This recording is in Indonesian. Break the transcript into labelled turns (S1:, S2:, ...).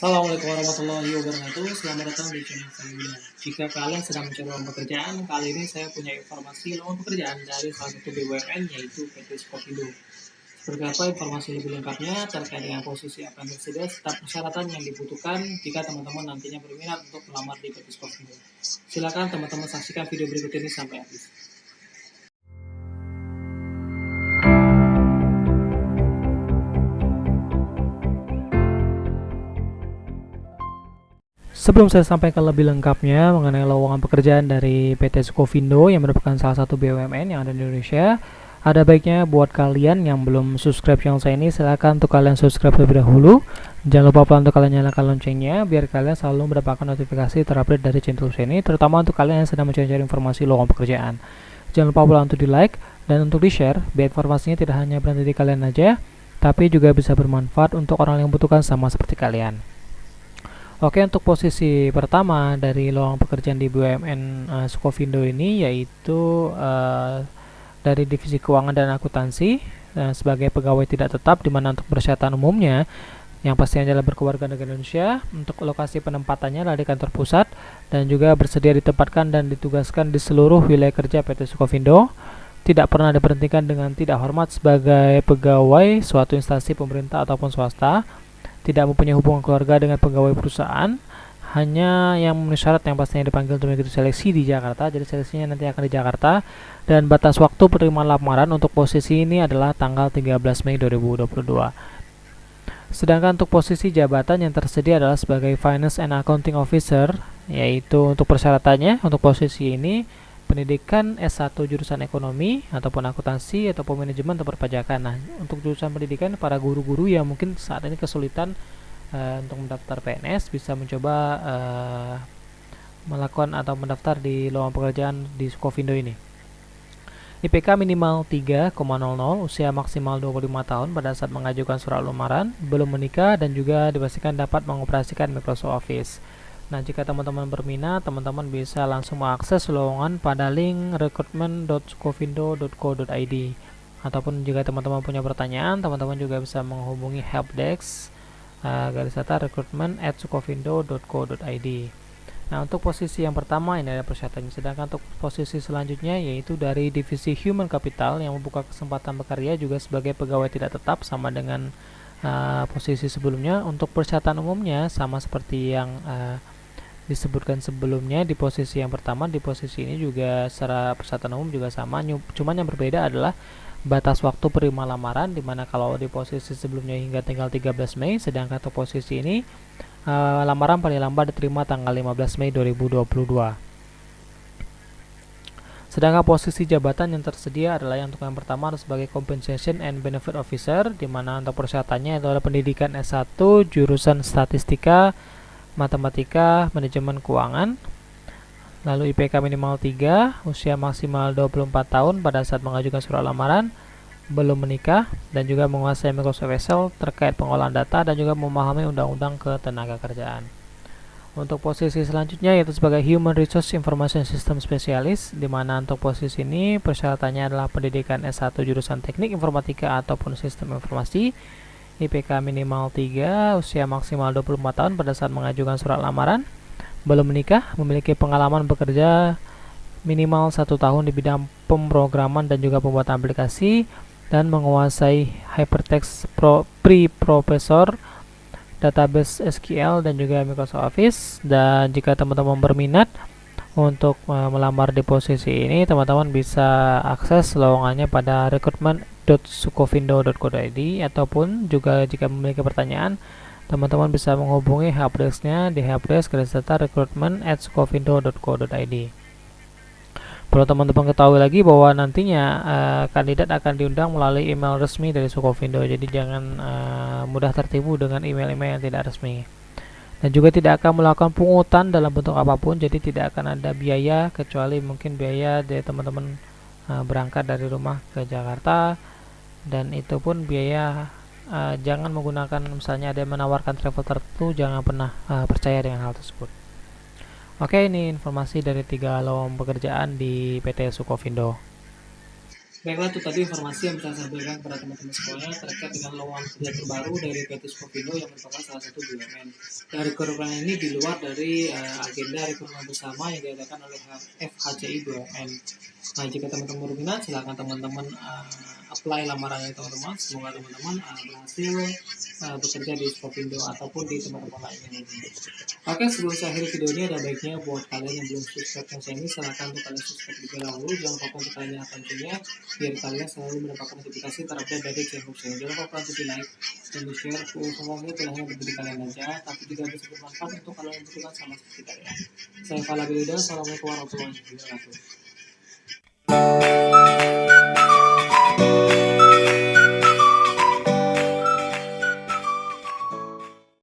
S1: Assalamualaikum warahmatullahi wabarakatuh. Selamat datang di channel saya. Jika kalian sedang mencari lowongan pekerjaan, kali ini saya punya informasi lowongan pekerjaan dari salah satu BUMN yaitu PT Skopindo. Seperti apa informasi lebih lengkapnya terkait dengan posisi apa yang tersedia serta persyaratan yang dibutuhkan jika teman-teman nantinya berminat untuk melamar di PT Skopindo. Silakan teman-teman saksikan video berikut ini sampai habis.
S2: Sebelum saya sampaikan lebih lengkapnya mengenai lowongan pekerjaan dari PT Skopindo yang merupakan salah satu BUMN yang ada di Indonesia, ada baiknya buat kalian yang belum subscribe channel saya ini, silakan untuk kalian subscribe terlebih dahulu. Jangan lupa pula untuk kalian nyalakan loncengnya biar kalian selalu mendapatkan notifikasi terupdate dari channel saya ini, terutama untuk kalian yang sedang mencari informasi lowongan pekerjaan. Jangan lupa pula untuk di like dan untuk di share biar informasinya tidak hanya berhenti di kalian aja, tapi juga bisa bermanfaat untuk orang yang membutuhkan sama seperti kalian. Oke, untuk posisi pertama dari lowongan pekerjaan di BUMN Skopindo ini yaitu dari divisi keuangan dan akuntansi sebagai pegawai tidak tetap, di mana untuk persyaratan umumnya yang pastinya adalah berkewarganegaraan Indonesia. Untuk lokasi penempatannya adalah di kantor pusat dan juga bersedia ditempatkan dan ditugaskan di seluruh wilayah kerja PT Skopindo. Tidak pernah diberhentikan dengan tidak hormat sebagai pegawai suatu instansi pemerintah ataupun swasta. Tidak mempunyai hubungan keluarga dengan pegawai perusahaan, hanya yang memenuhi syarat yang pastinya dipanggil untuk mengikuti seleksi di Jakarta. Jadi seleksinya nanti akan di Jakarta, dan batas waktu penerimaan lamaran untuk posisi ini adalah tanggal 13 Mei 2022. Sedangkan untuk posisi jabatan yang tersedia adalah sebagai Finance and Accounting Officer, yaitu untuk persyaratannya untuk posisi ini pendidikan S1 jurusan ekonomi ataupun akuntansi ataupun manajemen atau perpajakan. Nah, untuk jurusan pendidikan para guru-guru yang mungkin saat ini kesulitan untuk mendaftar PNS bisa mencoba melakukan atau mendaftar di lowongan pekerjaan di Skopindo ini. IPK minimal 3,00, usia maksimal 25 tahun pada saat mengajukan surat lamaran, belum menikah, dan juga dipastikan dapat mengoperasikan Microsoft Office. Nah, jika teman-teman berminat, teman-teman bisa langsung mengakses lowongan pada link recruitment.skopindo.co.id. Ataupun jika teman-teman punya pertanyaan, teman-teman juga bisa menghubungi helpdesk recruitment@skopindo.co.id. Nah, untuk posisi yang pertama ini ada persyaratannya. Sedangkan untuk posisi selanjutnya yaitu dari divisi Human Capital yang membuka kesempatan bekerja juga sebagai pegawai tidak tetap sama dengan posisi sebelumnya. Untuk persyaratan umumnya sama seperti yang disebutkan sebelumnya di posisi yang pertama. Di posisi ini juga secara persyaratan umum juga sama, cuman yang berbeda adalah batas waktu penerimaan lamaran, dimana kalau di posisi sebelumnya hingga tanggal 13 Mei, sedangkan untuk posisi ini lamaran paling lambat diterima tanggal 15 Mei 2022. Sedangkan posisi jabatan yang tersedia adalah yang untuk yang pertama sebagai Compensation and Benefit Officer, di mana untuk persyaratannya adalah pendidikan S1 jurusan Statistika, Matematika, Manajemen Keuangan, lalu IPK minimal 3, usia maksimal 24 tahun pada saat mengajukan surat lamaran, belum menikah, dan juga menguasai Microsoft Excel terkait pengolahan data dan juga memahami undang-undang ketenagakerjaan. Untuk posisi selanjutnya yaitu sebagai Human Resource Information System Specialist, di mana untuk posisi ini persyaratannya adalah pendidikan S1 jurusan Teknik Informatika ataupun Sistem Informasi, IPK minimal 3, usia maksimal 24 tahun pada saat mengajukan surat lamaran, belum menikah, memiliki pengalaman bekerja minimal 1 tahun di bidang pemrograman dan juga pembuatan aplikasi, dan menguasai hypertext pre-processor, database SQL, dan juga Microsoft Office. Dan jika teman-teman berminat untuk melamar di posisi ini, teman-teman bisa akses lowongannya pada recruitment.skopindo.co.id, ataupun juga jika memiliki pertanyaan, teman-teman bisa menghubungi helpdesk-nya di helpdesk@recruitment@skopindo.co.id. Perlu teman-teman ketahui lagi bahwa nantinya kandidat akan diundang melalui email resmi dari Skopindo, jadi jangan mudah tertipu dengan email-email yang tidak resmi. Dan juga tidak akan melakukan pungutan dalam bentuk apapun, jadi tidak akan ada biaya kecuali mungkin biaya dari teman-teman berangkat dari rumah ke Jakarta, dan itu pun biaya jangan menggunakan, misalnya ada yang menawarkan travel tertentu, jangan pernah percaya dengan hal tersebut. Oke, ini informasi dari 3 lowongan pekerjaan di PT Skopindo.
S1: Baiklah, itu tadi informasi yang bisa saya berikan kepada teman-teman semuanya terkait dengan lowongan kerja terbaru dari PT Skopindo yang merupakan salah satu BUMN. Dari rekrutmen ini di luar dari agenda rekrutmen bersama yang diadakan oleh FHCI BUMN. Nah, jika teman-teman berminat, silakan teman-teman apply lamarannya teman-teman. Semoga teman-teman berhasil bekerja di Skopindo ataupun di tempat-tempat lainnya. Oke, sebelum saya akhiri video ini, ada baiknya buat kalian yang belum subscribe channel ini, silahkan untuk kalian subscribe terlebih dahulu. Jangan lupa untuk kalian nyalakan loncengnya, biar kalian selalu mendapatkan notifikasi terupdate dari channel saya. Jangan lupa untuk di like dan di share. Semuanya tidak hanya bagi kalian saja, tapi juga bisa bermanfaat untuk kalian yang membutuhkan sama seperti kalian. Saya Fala Bilda, assalamualaikum warahmatullahi wabarakatuh.